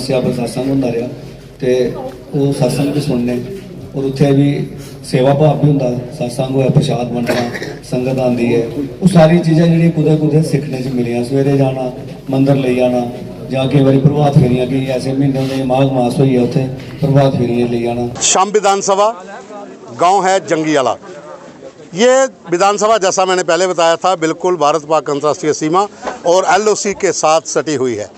दस्सिया पर सत्संग होंदा रहा तो वो सत्संग भी सुनने और उत्थे भी सेवा भाव भी होंदा, सत्संग होया, प्रशाद वंडना, संगत आंदी है, वो सारी चीज़ां जिहड़ियां कुदै कुदै सिखने च मिलियां। सवेरे जाना, मंदिर ले जाना, ਜਾਂ कई बार प्रभात फेरियां की ऐसे महीने होंगे माघ मास होई है उत्थे प्रभात फेरियां ले जाना। शाम विधानसभा गांव है जंगीवाला। ये विधानसभा जैसा मैंने पहले बताया था बिल्कुल भारत पाक अंतर्राष्ट्रीय सीमा और LOC के साथ सटी हुई है।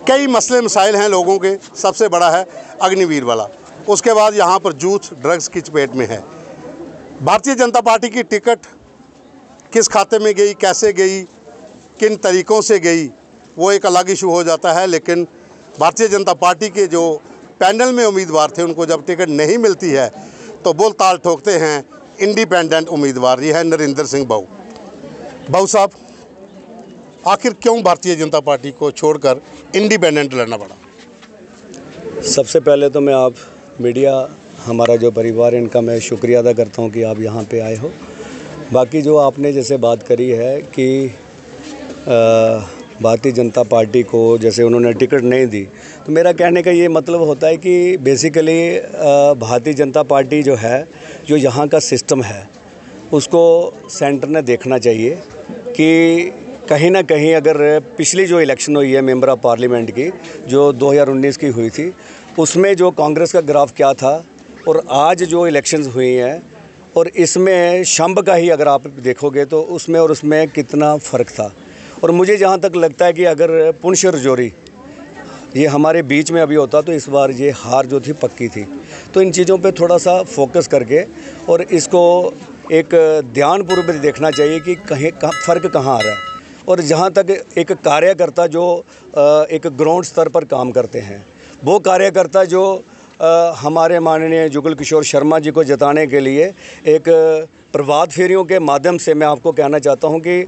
कई मसले मसाइल हैं लोगों के, सबसे बड़ा है अग्निवीर वाला। उसके बाद यहाँ पर यूथ ड्रग्स की चपेट में है। भारतीय जनता पार्टी की टिकट किस खाते में गई, कैसे गई, किन तरीक़ों से गई, वो एक अलग इशू हो जाता है। लेकिन भारतीय जनता पार्टी के जो पैनल में उम्मीदवार थे उनको जब टिकट नहीं मिलती है तो बोल ताल ठोकते हैं इंडिपेंडेंट उम्मीदवार। ये है नरेंद्र सिंह भाऊ। भाऊ साहब, आखिर क्यों भारतीय जनता पार्टी को छोड़कर इंडिपेंडेंट लड़ना पड़ा? सबसे पहले तो मैं आप मीडिया, हमारा जो परिवार, इनका मैं शुक्रिया अदा करता हूं कि आप यहां पे आए हो। बाकी जो आपने जैसे बात करी है कि भारतीय जनता पार्टी को जैसे उन्होंने टिकट नहीं दी, तो मेरा कहने का ये मतलब होता है कि बेसिकली भारतीय जनता पार्टी जो है, जो यहाँ का सिस्टम है, उसको सेंटर ने देखना चाहिए कि कहीं ना कहीं अगर पिछली जो इलेक्शन हुई है मेंबर ऑफ पार्लियामेंट की, जो 2019 की हुई थी, उसमें जो कांग्रेस का ग्राफ क्या था और आज जो इलेक्शंस हुई हैं और इसमें शंभ का ही अगर आप देखोगे तो उसमें और उसमें कितना फ़र्क था। और मुझे जहाँ तक लगता है कि अगर पुंछ रजौरी ये हमारे बीच में अभी होता तो इस बार ये हार जो थी पक्की थी। तो इन चीज़ों पे थोड़ा सा फोकस करके और इसको एक ध्यानपूर्वक देखना चाहिए कि कहीं फ़र्क कहाँ आ रहा है। और जहाँ तक एक कार्यकर्ता जो एक ग्राउंड स्तर पर काम करते हैं, वो कार्यकर्ता जो हमारे माननीय जुगल किशोर शर्मा जी को जताने के लिए एक प्रभात फेरियों के माध्यम से मैं आपको कहना चाहता हूँ कि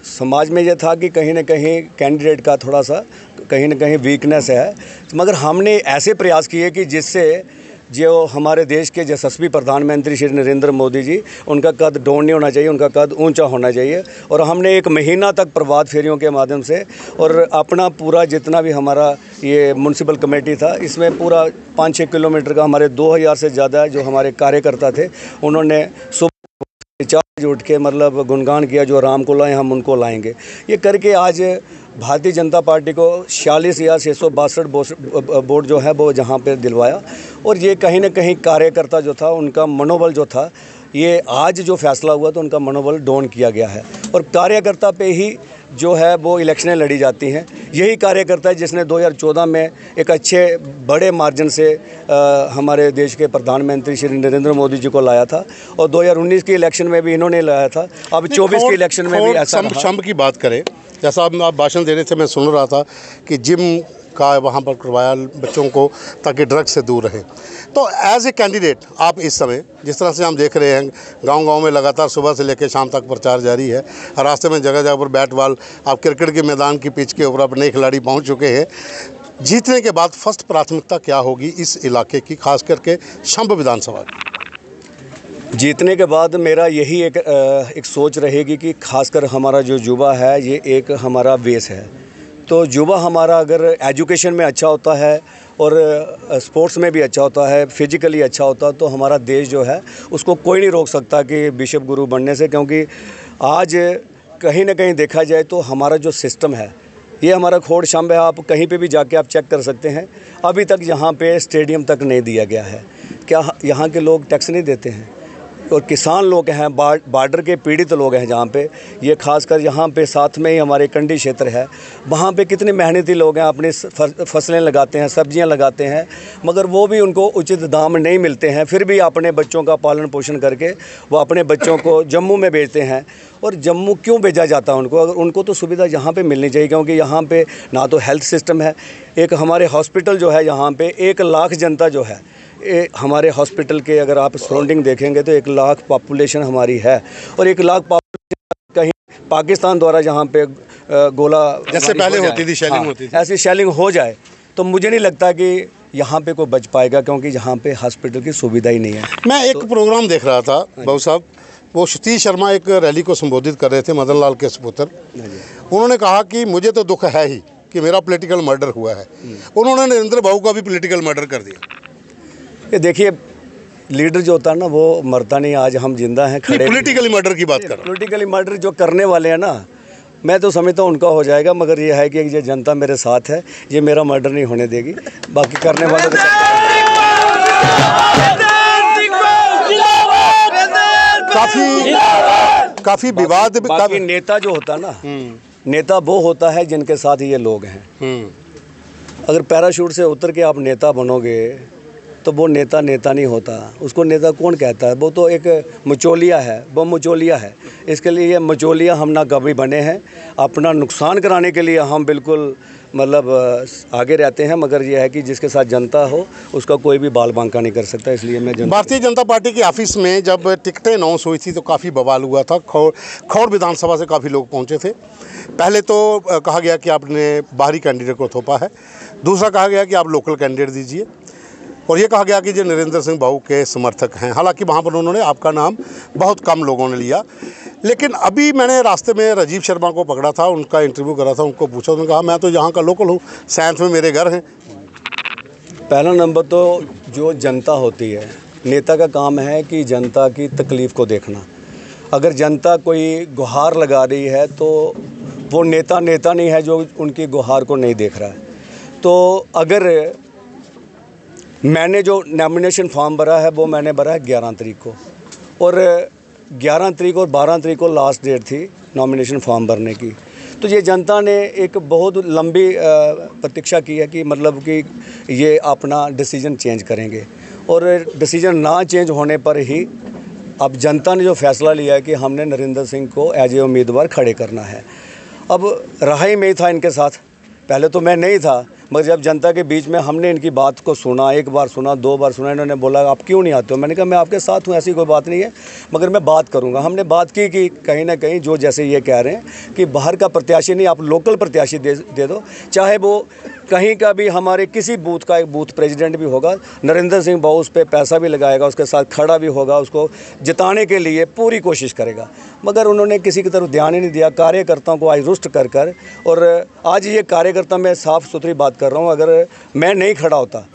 समाज में ये था कि कहीं ना कहीं कैंडिडेट का थोड़ा सा कहीं ना कहीं वीकनेस है, मगर हमने ऐसे प्रयास किए कि जिससे जो हमारे देश के यशस्वी प्रधानमंत्री श्री नरेंद्र मोदी जी, उनका कद डाउन नहीं होना चाहिए, उनका कद ऊंचा होना चाहिए। और हमने 1 महीना तक प्रभात फेरियों के माध्यम से और अपना पूरा जितना भी हमारा ये म्यूनसिपल कमेटी था, इसमें पूरा 5-6 किलोमीटर का हमारे 2000 से ज़्यादा जो हमारे कार्यकर्ता थे, उन्होंने चार्ज उठ के मतलब गुणगान किया, जो राम को लाए हम उनको लाएंगे। ये करके आज भारतीय जनता पार्टी को 46,662 वोट जो है वो जहाँ पे दिलवाया। और ये कहीं ना कहीं कार्यकर्ता जो था उनका मनोबल जो था, ये आज जो फैसला हुआ तो उनका मनोबल डाउन किया गया है। और कार्यकर्ता पे ही जो है वो इलेक्शनें लड़ी जाती हैं। यही कार्यकर्ता है जिसने 2014 में एक अच्छे बड़े मार्जिन से हमारे देश के प्रधानमंत्री श्री नरेंद्र मोदी जी को लाया था और 2019 की इलेक्शन में भी इन्होंने लाया था। अब 24 की इलेक्शन में भी ऐसा शंभ की बात करें, जैसा आप भाषण दे रहे थे, मैं सुन रहा था कि जिम का वहाँ पर करवाया बच्चों को ताकि ड्रग्स से दूर रहें। तो एज ए कैंडिडेट आप इस समय जिस तरह से हम देख रहे हैं गांव-गांव में लगातार सुबह से लेकर शाम तक प्रचार जारी है, रास्ते में जगह जगह पर बैट बॉल, आप क्रिकेट के मैदान की पिच के ऊपर अपने खिलाड़ी पहुंच चुके हैं। जीतने के बाद फर्स्ट प्राथमिकता क्या होगी इस इलाके की, खास करके शंभ विधानसभा की? जीतने के बाद मेरा यही एक सोच रहेगी कि खासकर हमारा जो युवा है, ये एक हमारा बेस है। तो युवा हमारा अगर एजुकेशन में अच्छा होता है और स्पोर्ट्स में भी अच्छा होता है, फिजिकली अच्छा होता है, तो हमारा देश जो है उसको कोई नहीं रोक सकता कि बिशप गुरु बनने से। क्योंकि आज कहीं ना कहीं देखा जाए तो हमारा जो सिस्टम है, ये हमारा खोड़ शंभ है। आप कहीं पे भी जाके आप चेक कर सकते हैं, अभी तक यहाँ पे स्टेडियम तक नहीं दिया गया है। क्या यहाँ के लोग टैक्स नहीं देते हैं? और किसान लोग हैं, बॉर्डर के पीड़ित लोग हैं जहाँ पे, ये खासकर यहाँ पे साथ में ही हमारे कंडी क्षेत्र है, वहाँ पे कितने मेहनती लोग हैं, अपनी फसलें लगाते हैं, सब्जियाँ लगाते हैं, मगर वो भी उनको उचित दाम नहीं मिलते हैं। फिर भी अपने बच्चों का पालन पोषण करके वो अपने बच्चों को जम्मू में भेजते हैं। और जम्मू क्यों भेजा जाता है उनको? अगर उनको तो सुविधा यहाँ पे मिलनी चाहिए, क्योंकि यहाँ पे ना तो हेल्थ सिस्टम है। एक हमारे हॉस्पिटल जो है यहाँ पे 1 लाख जनता जो है, हमारे हॉस्पिटल के अगर आप सराउंडिंग देखेंगे तो 1 लाख पॉपुलेशन हमारी है। और 1 लाख पॉपुलेशन कहीं पाकिस्तान द्वारा जहाँ पे गोला जैसे पहले होती थी, शेलिंग होती थी, ऐसी शेलिंग हो जाए तो मुझे नहीं लगता कि यहाँ पे कोई बच पाएगा, क्योंकि यहाँ पे हॉस्पिटल की सुविधा ही नहीं है। मैं एक प्रोग्राम देख रहा था भाऊ साहब, वो सतीश शर्मा एक रैली को संबोधित कर रहे थे, मदन लाल के सपुत्र। उन्होंने कहा कि मुझे तो दुख है ही कि मेरा पॉलिटिकल मर्डर हुआ है, उन्होंने नरेंद्र भाऊ का भी पॉलिटिकल मर्डर कर दिया। ये देखिए, लीडर जो होता है ना वो मरता नहीं, आज हम जिंदा हैं खड़े। पॉलिटिकली मर्डर की बात कर रहा हूँ। पॉलिटिकली मर्डर जो करने वाले हैं ना, मैं तो समझता हूँ उनका हो जाएगा, मगर ये है कि ये जनता मेरे साथ है, ये मेरा मर्डर नहीं होने देगी। बाकी करने वाले तो काफी विवाद। बाकी नेता जो होता ना, नेता वो होता है जिनके साथ ये लोग हैं। अगर पैराशूट से उतर के आप नेता बनोगे तो वो नेता नहीं होता। उसको नेता कौन कहता है? वो तो एक मचोलिया है, वो मचोलिया है। इसके लिए ये मचोलिया हम ना कभी बने हैं। अपना नुकसान कराने के लिए हम बिल्कुल मतलब आगे रहते हैं, मगर ये है कि जिसके साथ जनता हो उसका कोई भी बाल बांका नहीं कर सकता। इसलिए मैं भारतीय जनता पार्टी के ऑफिस में जब टिकटें अनाउंस हुई थी तो काफ़ी बवाल हुआ था। खौर विधानसभा से काफ़ी लोग पहुंचे थे। पहले तो कहा गया कि आपने बाहरी कैंडिडेट को थोपा है, दूसरा कहा गया कि आप लोकल कैंडिडेट दीजिए, और ये कहा गया कि जो नरेंद्र सिंह भाऊ के समर्थक हैं। हालांकि वहाँ पर उन्होंने आपका नाम बहुत कम लोगों ने लिया। लेकिन अभी मैंने रास्ते में राजीव शर्मा को पकड़ा था, उनका इंटरव्यू करा था, उनको पूछा, उन्होंने कहा मैं तो यहाँ का लोकल हूँ, सैंथ में मेरे घर हैं। पहला नंबर तो जो जनता होती है, नेता का काम है कि जनता की तकलीफ़ को देखना। अगर जनता कोई गुहार लगा रही है तो वो नेता नहीं है जो उनकी गुहार को नहीं देख रहा है। तो अगर मैंने जो नॉमिनेशन फॉर्म भरा है वो मैंने भरा है 11 तारीख को, और 11 तारीख और 12 तारीख को लास्ट डेट थी नॉमिनेशन फॉर्म भरने की। तो ये जनता ने एक बहुत लंबी प्रतीक्षा की है कि मतलब कि ये अपना डिसीजन चेंज करेंगे, और डिसीजन ना चेंज होने पर ही अब जनता ने जो फैसला लिया है कि हमने नरेंद्र सिंह को एज ए उम्मीदवार खड़े करना है। अब रहाई में ही था इनके साथ, पहले तो मैं नहीं था, मगर जब जनता के बीच में हमने इनकी बात को सुना, एक बार सुना, 2 बार सुना, इन्होंने बोला आप क्यों नहीं आते हो? मैंने कहा मैं आपके साथ हूँ, ऐसी कोई बात नहीं है, मगर मैं बात करूँगा। हमने बात की कि कहीं ना कहीं जो जैसे ये कह रहे हैं कि बाहर का प्रत्याशी नहीं, आप लोकल प्रत्याशी दे दो, चाहे वो कहीं का भी हमारे किसी बूथ का एक बूथ प्रेसिडेंट भी होगा, नरेंद्र सिंह भाऊ उस पर पैसा भी लगाएगा, उसके साथ खड़ा भी होगा, उसको जिताने के लिए पूरी कोशिश करेगा। मगर उन्होंने किसी की तरफ ध्यान ही नहीं दिया, कार्यकर्ताओं को आज रुष्ट कर। और आज ये कार्यकर्ता, मैं साफ़ सुथरी बात कर रहा हूँ, अगर मैं नहीं खड़ा होता,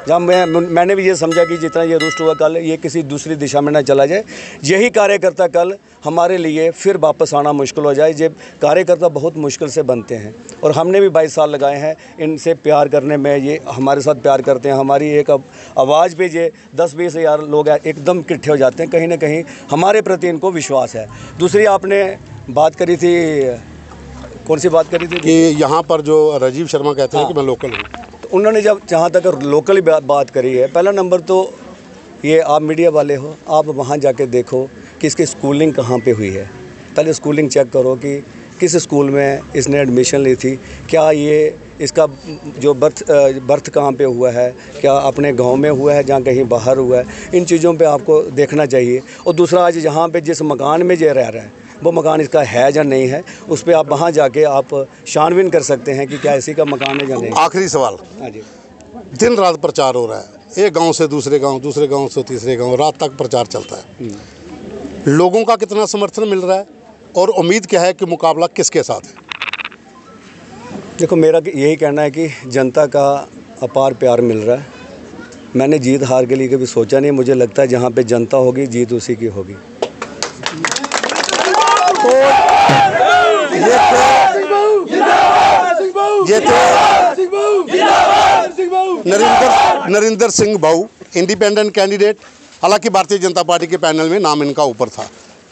जब मैंने भी ये समझा कि जितना ये रुष्ट हुआ कल ये किसी दूसरी दिशा में ना चला जाए, यही कार्यकर्ता कल हमारे लिए फिर वापस आना मुश्किल हो जाए। ये कार्यकर्ता बहुत मुश्किल से बनते हैं, और हमने भी 22 साल लगाए हैं इनसे प्यार करने में। ये हमारे साथ प्यार करते हैं, हमारी एक आवाज़ पे ये 10-20 हज़ार लोग एकदम इकट्ठे हो जाते हैं। कहीं ना कहीं हमारे प्रति इनको विश्वास है। दूसरी आपने बात करी थी, कौन सी बात करी थी? कि यहाँ पर जो राजीव शर्मा कहते हैं कि मैं लोकल हूँ, उन्होंने जब जहाँ तक लोकल बात करी है, पहला नंबर तो ये आप मीडिया वाले हो, आप वहाँ जाके देखो कि इसकी स्कूलिंग कहाँ पे हुई है। पहले स्कूलिंग चेक करो कि किस स्कूल में इसने एडमिशन ली थी, क्या ये इसका जो बर्थ कहाँ पे हुआ है, क्या अपने गांव में हुआ है जहाँ कहीं बाहर हुआ है। इन चीज़ों पे आपको देखना चाहिए। और दूसरा, आज जहाँ पे जिस मकान में ये रह रहा है वो मकान इसका है या नहीं है, उस पर आप वहाँ जाके आप छानबीन कर सकते हैं कि क्या इसी का मकान है या नहीं। आखिरी सवाल, हाँ जी, दिन रात प्रचार हो रहा है, एक गांव से दूसरे गांव, दूसरे गांव से तीसरे गांव, रात तक प्रचार चलता है। लोगों का कितना समर्थन मिल रहा है और उम्मीद क्या है कि मुकाबला किसके साथ है? देखो, मेरा यही कहना है कि जनता का अपार प्यार मिल रहा है। मैंने जीत हार के लिए कभी सोचा नहीं। मुझे लगता है जहाँ पे जनता होगी जीत उसी की होगी। तो ये थे नरेंद्र सिंह भाऊ, इंडिपेंडेंट कैंडिडेट। हालांकि भारतीय जनता पार्टी के पैनल में नाम इनका ऊपर था,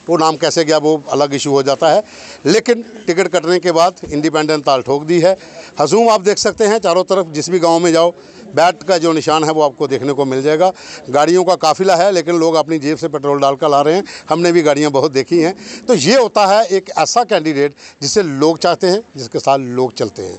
वो नाम कैसे गया वो अलग इशू हो जाता है, लेकिन टिकट कटने के बाद इंडिपेंडेंट ताल ठोक दी है। हजूम आप देख सकते हैं चारों तरफ, जिस भी गांव में जाओ बैट का जो निशान है वो आपको देखने को मिल जाएगा। गाड़ियों का काफिला है, लेकिन लोग अपनी जेब से पेट्रोल डालकर ला रहे हैं। हमने भी गाड़ियां बहुत देखी हैं। तो ये होता है एक ऐसा कैंडिडेट जिसे लोग चाहते हैं, जिसके साथ लोग चलते हैं।